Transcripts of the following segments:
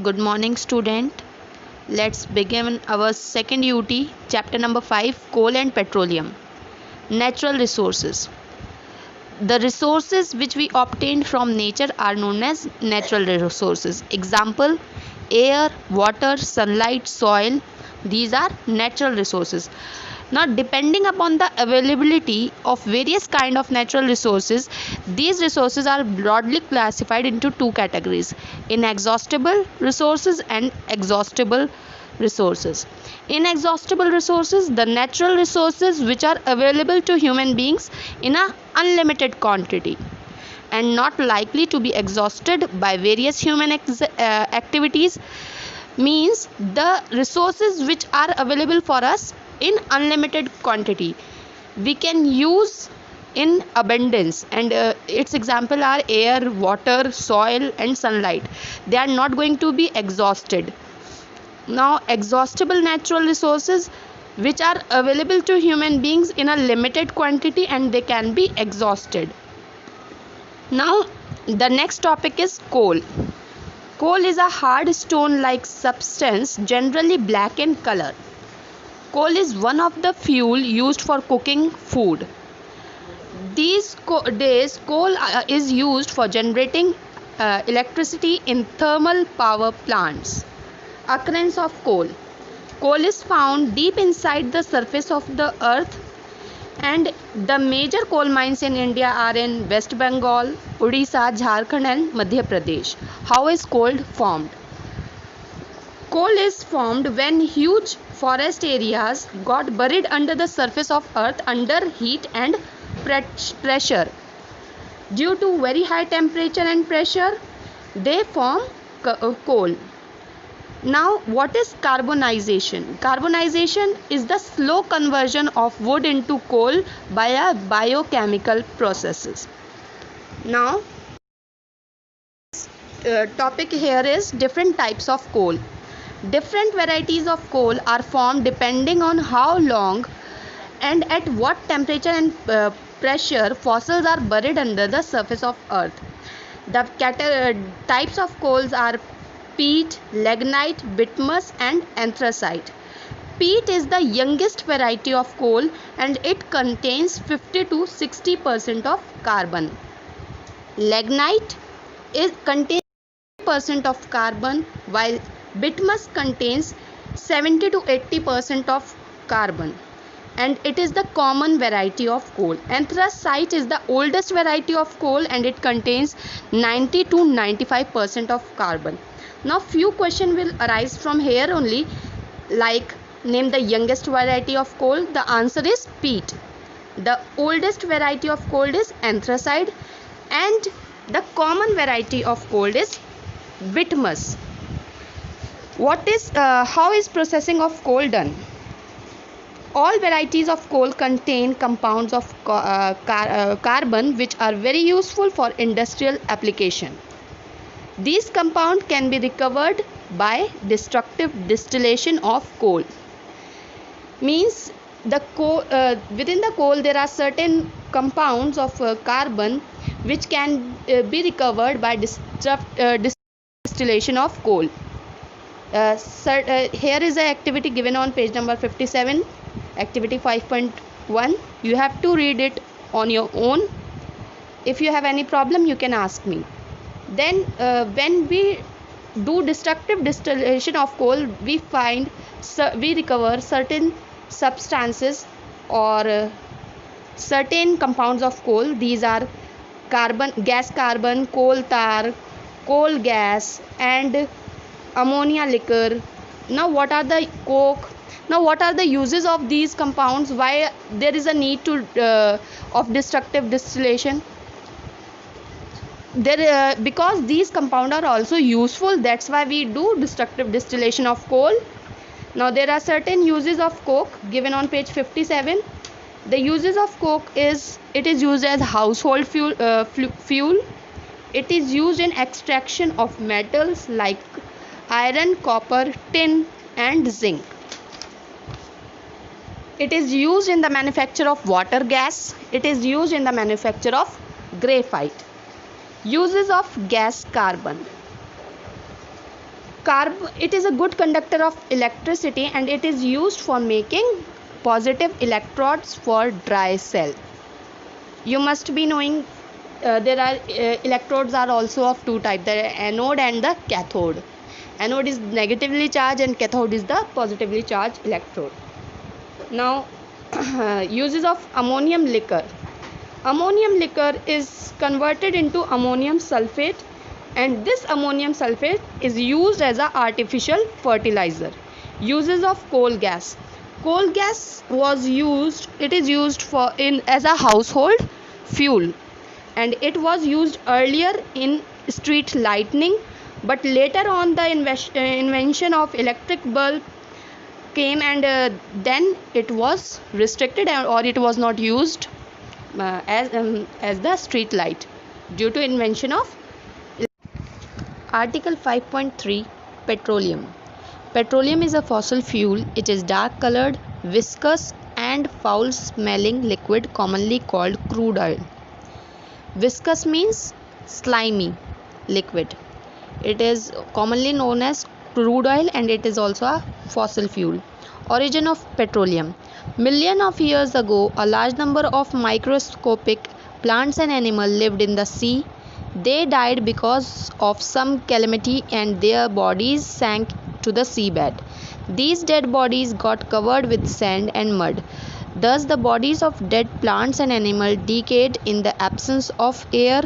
Good morning, student. Let's begin our second UT, chapter number 5, Coal and Petroleum. Natural resources. The resources which we obtain from nature are known as natural resources. Example: air, water, sunlight, soil. These are natural resources. Now, depending upon the availability of various kind of natural resources, these resources are broadly classified into two categories: inexhaustible resources and exhaustible resources. Inexhaustible resources, the natural resources which are available to human beings in a unlimited quantity and not likely to be exhausted by various human activities, means the resources which are available for us in unlimited quantity we can use in abundance, and its example are air, water, soil and sunlight. They are not going to be exhausted. Now, exhaustible natural resources which are available to human beings in a limited quantity and they can be exhausted. Now, the next topic is coal. Coal is a hard stone-like substance, generally black in color. Coal is one of the fuel used for cooking food. These days, coal is used for generating electricity in thermal power plants. Occurrence of coal. Coal is found deep inside the surface of the earth, and the major coal mines in India are in West Bengal, Odisha, Jharkhand and Madhya Pradesh. How is coal formed? Coal is formed when huge forest areas got buried under the surface of earth under heat and pressure. Due to very high temperature and pressure, they form coal. Now, what is carbonization? Carbonization is the slow conversion of wood into coal by a biochemical processes. Now, topic here is different types of coal. Different varieties of coal are formed depending on how long and at what temperature and pressure fossils are buried under the surface of earth. The types of coals are peat, lignite, bituminous and anthracite. Peat is the youngest variety of coal and it contains 50 to 60% of carbon. Lignite contains 80% of carbon, while bituminous contains 70 to 80% of carbon, and it is the common variety of coal. Anthracite is the oldest variety of coal and it contains 90 to 95% of carbon. Now, few questions will arise from here only, like name the youngest variety of coal. The answer is peat. The oldest variety of coal is anthracite, and the common variety of coal is bituminous. How is processing of coal done? All varieties of coal contain compounds of carbon which are very useful for industrial application. These compounds can be recovered by destructive distillation of coal. Means the within the coal there are certain compounds of carbon which can be recovered by distillation of coal. Here is an activity given on page number 57, activity 5.1. You have to read it on your own. If you have any problem, you can ask me. Then when we do destructive distillation of coal, we recover certain substances or certain compounds of coal. These are gas carbon, coal tar, coal gas and ammonia liquor. Now, what are the coke? Now, what are the uses of these compounds? Why there is a need to of destructive distillation? Because these compounds are also useful, that's why we do destructive distillation of coal. Now, there are certain uses of coke given on page 57. The uses of coke is, it is used as household fuel. It is used in extraction of metals like iron, copper, tin and zinc. It is used in the manufacture of water gas. It is used in the manufacture of graphite. Uses of gas carbon. It is a good conductor of electricity and it is used for making positive electrodes for dry cell. You must be knowing there are electrodes are also of two types, the anode and the cathode. Anode is negatively charged and cathode is the positively charged electrode. Now uses of ammonium liquor. Ammonium liquor is converted into ammonium sulfate, and this ammonium sulfate is used as an artificial fertilizer. Uses of coal gas. Coal gas is used for as a household fuel, and it was used earlier in street lighting, but later on the invention of electric bulb came, and then it was restricted or it was not used as the street light due to invention of Article 5.3 Petroleum. Petroleum is a fossil fuel. It is dark colored, viscous and foul smelling liquid commonly called crude oil. Viscous means slimy liquid. It is commonly known as crude oil and it is also a fossil fuel. Origin of petroleum. Millions of years ago, a large number of microscopic plants and animals lived in the sea. They died because of some calamity and their bodies sank to the seabed. These dead bodies got covered with sand and mud. Thus, the bodies of dead plants and animals decayed in the absence of air,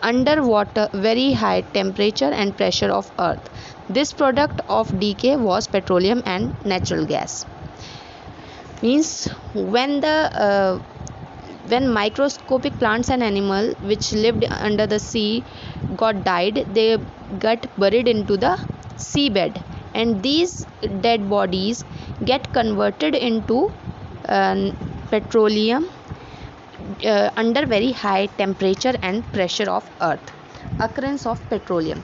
underwater, very high temperature and pressure of earth. This product of decay was petroleum and natural gas. Means when microscopic plants and animals which lived under the sea died, they got buried into the seabed, and these dead bodies get converted into petroleum under very high temperature and pressure of earth. Occurrence of petroleum.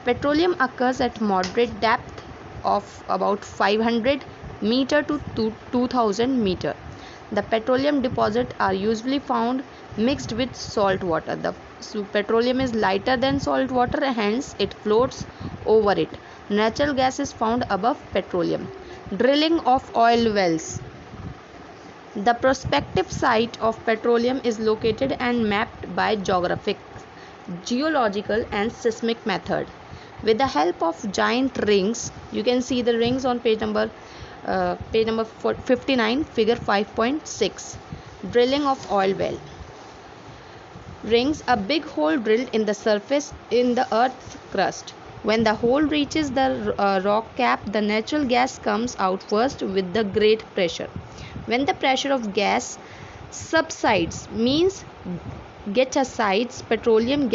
Petroleum occurs at moderate depth of about 500 meter to 2000 meter. The petroleum deposits are usually found mixed with salt water. The petroleum is lighter than salt water, hence it floats over it. Natural gas is found above petroleum. Drilling of oil wells. The prospective site of petroleum is located and mapped by geographic, geological and seismic method. With the help of giant rings, you can see the rings on page number 59, figure 5.6. Drilling of oil well. Rings, a big hole drilled in the surface in the earth's crust. When the hole reaches the rock cap, the natural gas comes out first with the great pressure. When the pressure of gas subsides, means petroleum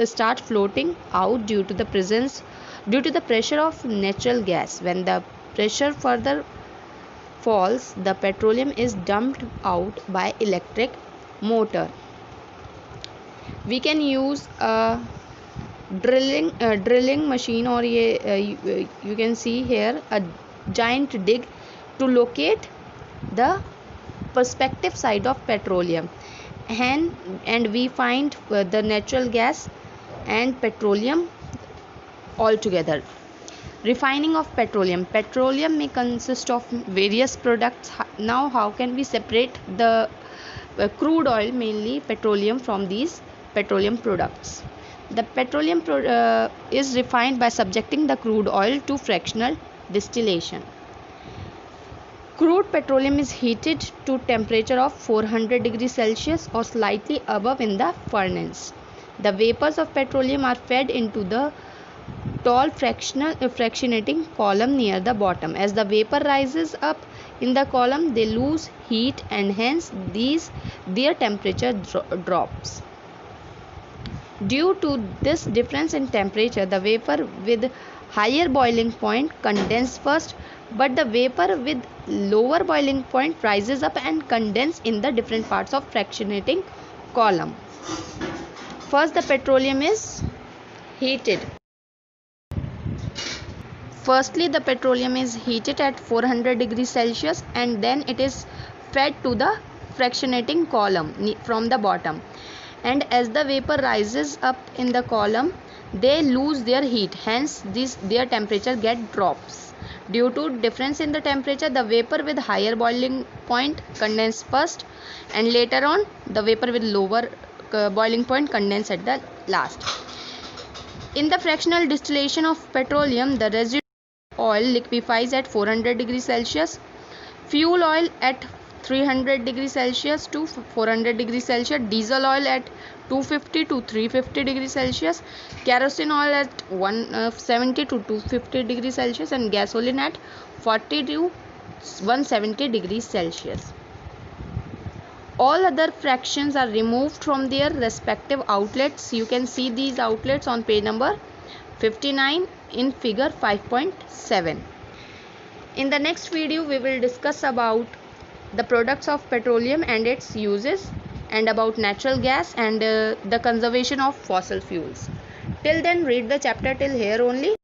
start floating out due to the pressure of natural gas. When the pressure further falls, the petroleum is dumped out by electric motor. We can use a drilling machine, or you can see here a giant dig to locate the prospective side of petroleum, and we find the natural gas and petroleum all together. Refining of petroleum. Petroleum may consist of various products. Now how can we separate the crude oil, mainly petroleum, from these petroleum products? The petroleum is refined by subjecting the crude oil to fractional distillation. Crude petroleum is heated to temperature of 400 degrees Celsius or slightly above in the furnace. The vapors of petroleum are fed into the tall fractionating column near the bottom. As the vapor rises up in the column, they lose heat and hence their temperature drops. Due to this difference in temperature, the vapor with higher boiling point condense first, but the vapor with lower boiling point rises up and condense in the different parts of fractionating column. First, the petroleum is heated. Firstly, the petroleum is heated at 400 degrees Celsius and then it is fed to the fractionating column from the bottom. And as the vapor rises up in the column, they lose their heat, hence their temperature get drops. Due to difference in the temperature, the vapor with higher boiling point condense first, and later on the vapor with lower boiling point condense at the last. In the fractional distillation of petroleum, the residue oil liquefies at 400 degrees Celsius, fuel oil at 300 degrees Celsius to 400 degrees Celsius, diesel oil at 250 to 350 degrees Celsius, kerosene oil at 170 to 250 degrees Celsius, and gasoline at 40 to 170 degrees Celsius. All other fractions are removed from their respective outlets. You can see these outlets on page number 59 in figure 5.7. In the next video, we will discuss about the products of petroleum and its uses, and about natural gas and the conservation of fossil fuels. Till then, read the chapter till here only.